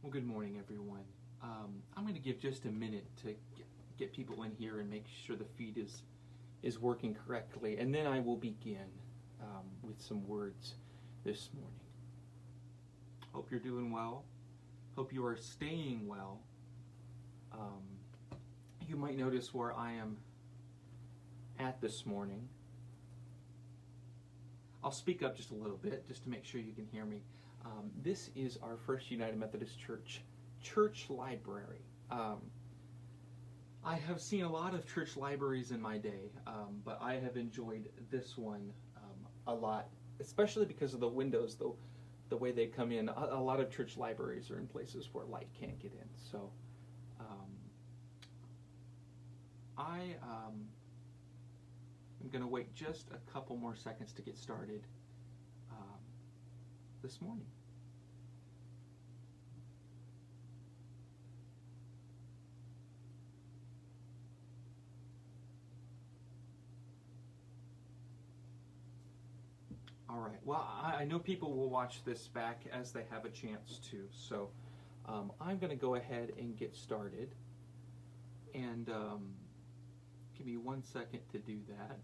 Well, good morning, everyone. I'm going to give just a minute to get people in here and make sure the feed is working correctly, and then I will begin with some words this morning. Hope you're doing well. Hope you are staying well. You might notice where I am at this morning. I'll speak up just a little bit just to make sure you can hear me. This is our First United Methodist Church library. I have seen a lot of church libraries in my day, but I have enjoyed this one a lot, especially because of the windows, the way they come in. A lot of church libraries are in places where light can't get in. So I am going to wait just a couple more seconds to get started this morning. All right. Well, I know people will watch this back as they have a chance to, so I'm going to go ahead and get started. And give me 1 second to do that.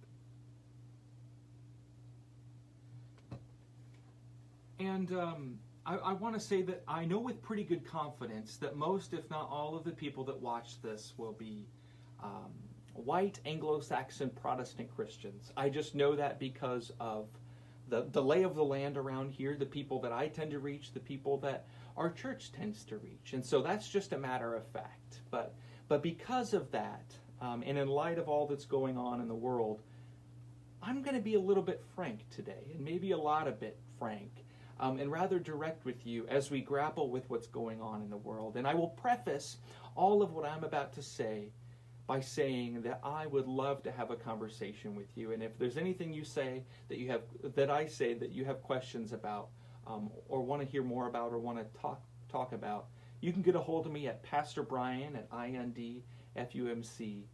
And I want to say that I know with pretty good confidence that most, if not all, of the people that watch this will be white Anglo-Saxon Protestant Christians. I just know that because of the lay of the land around here, the people that I tend to reach, the people that our church tends to reach. And so that's just a matter of fact. But because of that, and in light of all that's going on in the world, I'm going to be a little bit frank today, and maybe a lot of bit frank, and rather direct with you as we grapple with what's going on in the world. And I will preface all of what I'm about to say by saying that I would love to have a conversation with you. And if there's anything you say that I say that you have questions about, or want to hear more about, or want to talk about, you can get a hold of me at Pastor Brian at indfumc.org,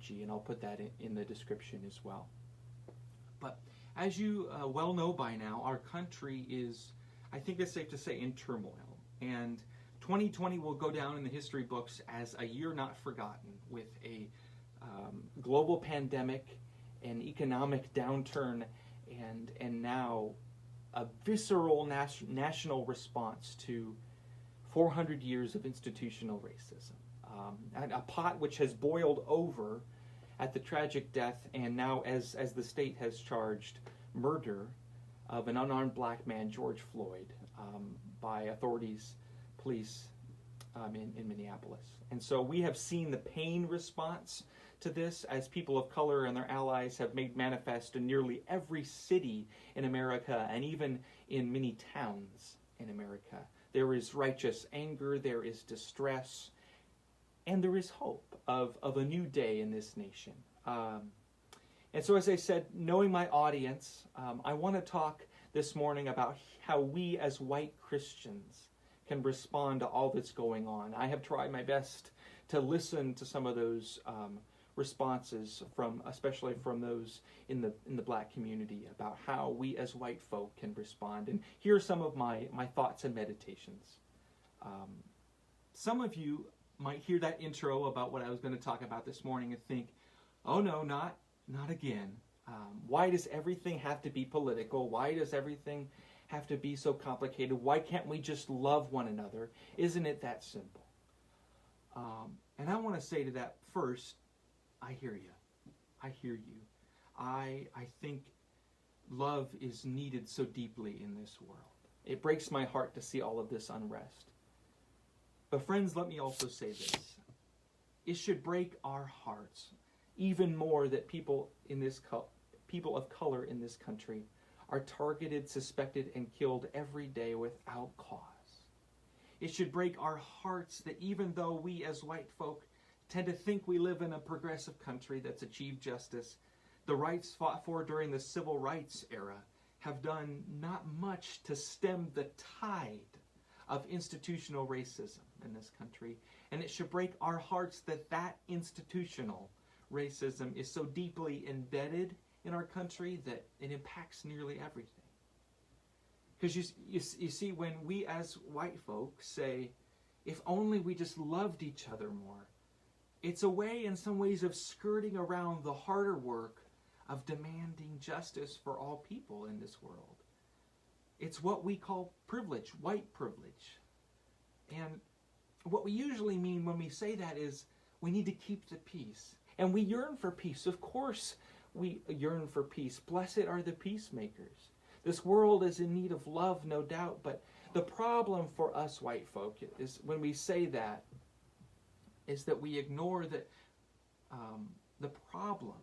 and I'll put that in the description as well. But as you well know by now, our country is, I think it's safe to say, in turmoil. And 2020 will go down in the history books as a year not forgotten, with a global pandemic, an economic downturn, and now a visceral national response to 400 years of institutional racism. A pot which has boiled over at the tragic death, and now as the state has charged, murder of an unarmed black man, George Floyd, by police in Minneapolis. And so we have seen the pain response to this as people of color and their allies have made manifest in nearly every city in America, and even in many towns in America. There is righteous anger, there is distress, and there is hope of a new day in this nation. And so, as I said, knowing my audience, I want to talk this morning about how we as white Christians can respond to all that's going on. I have tried my best to listen to some of those responses especially from those in the black community, about how we as white folk can respond. And here are some of my thoughts and meditations. Some of you might hear that intro about what I was going to talk about this morning and think, oh no, not again. Why does everything have to be political? Why does everything have to be so complicated? Why can't we just love one another? Isn't it that simple? And I want to say to that first, I hear you. I hear you. I think love is needed so deeply in this world. It breaks my heart to see all of this unrest. But friends, let me also say this. It should break our hearts even more that people of color in this country are targeted, suspected, and killed every day without cause. It should break our hearts that even though we as white folk tend to think we live in a progressive country that's achieved justice, the rights fought for during the civil rights era have done not much to stem the tide of institutional racism in this country. And it should break our hearts that institutional racism is so deeply embedded in our country that it impacts nearly everything. Because you see, when we as white folk say, if only we just loved each other more, it's a way in some ways of skirting around the harder work of demanding justice for all people in this world. It's what we call privilege, white privilege. And what we usually mean when we say that is we need to keep the peace. And we yearn for peace. Of course we yearn for peace. Blessed are the peacemakers. This world is in need of love, no doubt. But the problem for us white folk is when we say that, is that we ignore that the problem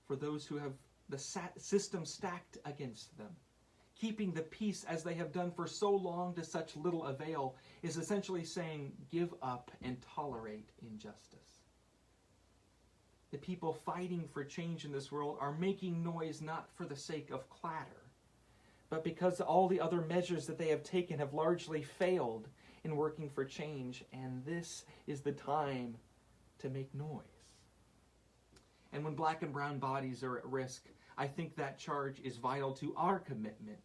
for those who have the system stacked against them, keeping the peace as they have done for so long to such little avail, is essentially saying, give up and tolerate injustice. The people fighting for change in this world are making noise not for the sake of clatter, but because all the other measures that they have taken have largely failed in working for change, and this is the time to make noise. And when black and brown bodies are at risk, I think that charge is vital to our commitment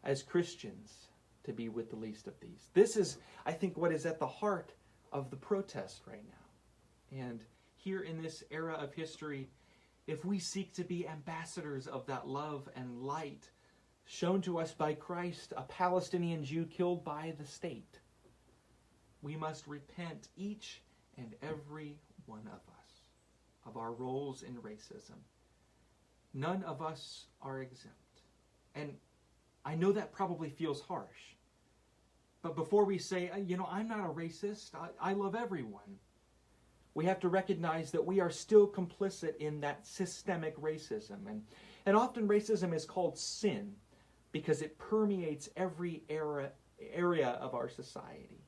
as Christians to be with the least of these. This is, I think, what is at the heart of the protest right now. And here in this era of history, if we seek to be ambassadors of that love and light shown to us by Christ, a Palestinian Jew killed by the state, we must repent, each and every one of us, of our roles in racism. None of us are exempt. And I know that probably feels harsh. But before we say, I'm not a racist, I love everyone, we have to recognize that we are still complicit in that systemic racism. And often racism is called sin because it permeates every area of our society.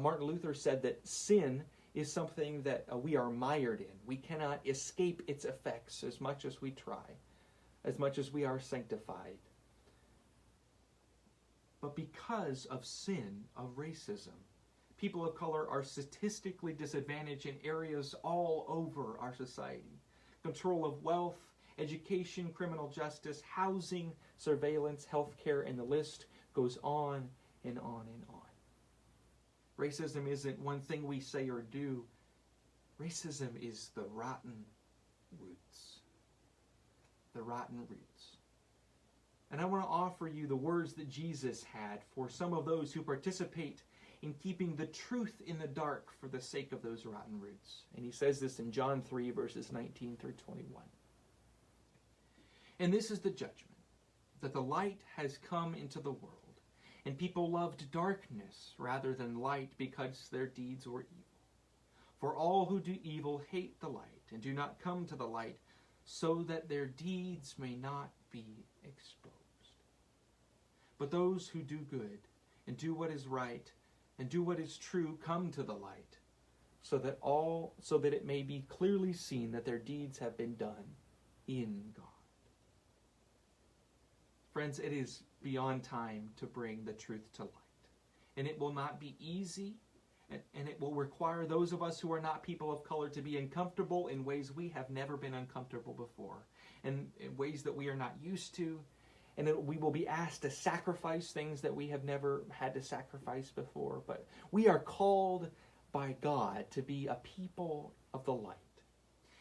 Martin Luther said that sin is something that we are mired in. We cannot escape its effects as much as we try, as much as we are sanctified. But because of sin, of racism, people of color are statistically disadvantaged in areas all over our society. Control of wealth, education, criminal justice, housing, surveillance, healthcare, and the list goes on and on and on. Racism isn't one thing we say or do. Racism is the rotten roots. The rotten roots. And I want to offer you the words that Jesus had for some of those who participate in keeping the truth in the dark for the sake of those rotten roots. And he says this in John 3, verses 19 through 21. And this is the judgment, that the light has come into the world, and people loved darkness rather than light because their deeds were evil. For all who do evil hate the light and do not come to the light, so that their deeds may not be exposed. But those who do good and do what is right and do what is true come to the light, so that it may be clearly seen that their deeds have been done in God. Friends, it is beyond time to bring the truth to light. And it will not be easy, and it will require those of us who are not people of color to be uncomfortable in ways we have never been uncomfortable before, and in ways that we are not used to, and we will be asked to sacrifice things that we have never had to sacrifice before. But we are called by God to be a people of the light.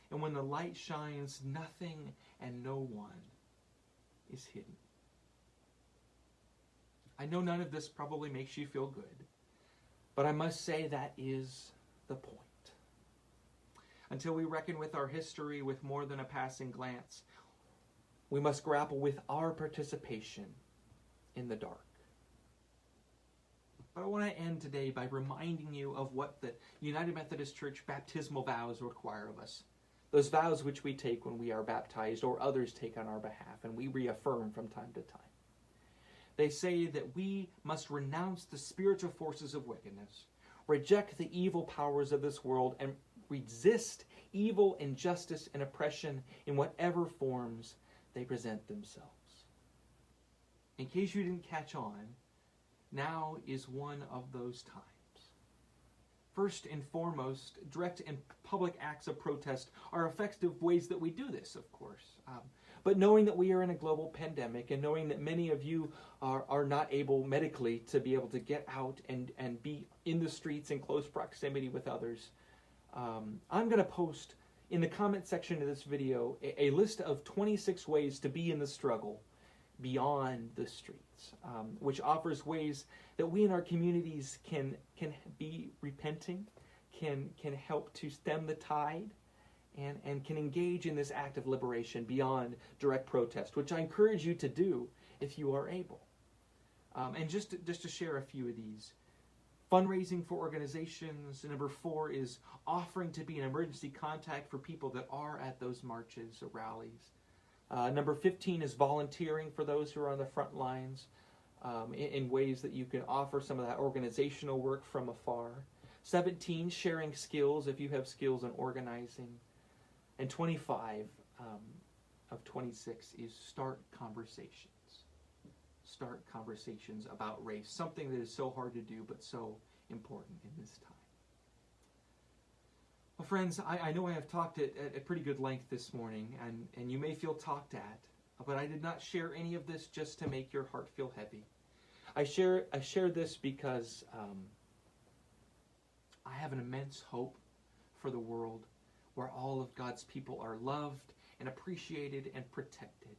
And when the light shines, nothing and no one is hidden. I know none of this probably makes you feel good, but I must say that is the point. Until we reckon with our history with more than a passing glance, we must grapple with our participation in the dark. But I want to end today by reminding you of what the United Methodist Church baptismal vows require of us. Those vows which we take when we are baptized or others take on our behalf, and we reaffirm from time to time. They say that we must renounce the spiritual forces of wickedness, reject the evil powers of this world, and resist evil, injustice, and oppression in whatever forms they present themselves. In case you didn't catch on, now is one of those times. First and foremost, direct and public acts of protest are effective ways that we do this, of course. But knowing that we are in a global pandemic and knowing that many of you are not able medically to be able to get out and be in the streets in close proximity with others, I'm going to post in the comment section of this video a list of 26 ways to be in the struggle beyond the streets, which offers ways that we in our communities can be repenting, can help to stem the tide, and can engage in this act of liberation beyond direct protest, which I encourage you to do if you are able. And just to share a few of these. Fundraising for organizations. Number 4 is offering to be an emergency contact for people that are at those marches or rallies. Number 15 is volunteering for those who are on the front lines in ways that you can offer some of that organizational work from afar. 17, sharing skills if you have skills in organizing. And 25 of 26 is start conversations. Start conversations about race, something that is so hard to do but so important in this time. Well, friends, I know I have talked at pretty good length this morning, and you may feel talked at, but I did not share any of this just to make your heart feel heavy. I share this because I have an immense hope for the world where all of God's people are loved and appreciated and protected.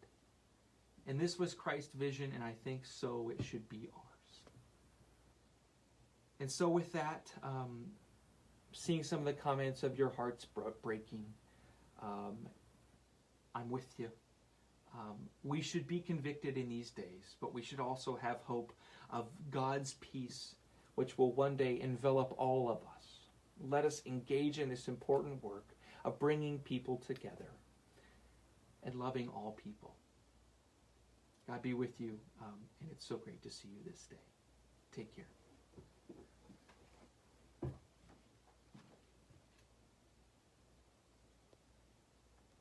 And this was Christ's vision, and I think so it should be ours. And so with that, seeing some of the comments of your hearts breaking, I'm with you. We should be convicted in these days, but we should also have hope of God's peace, which will one day envelop all of us. Let us engage in this important work of bringing people together and loving all people. God be with you, and it's so great to see you this day. Take care.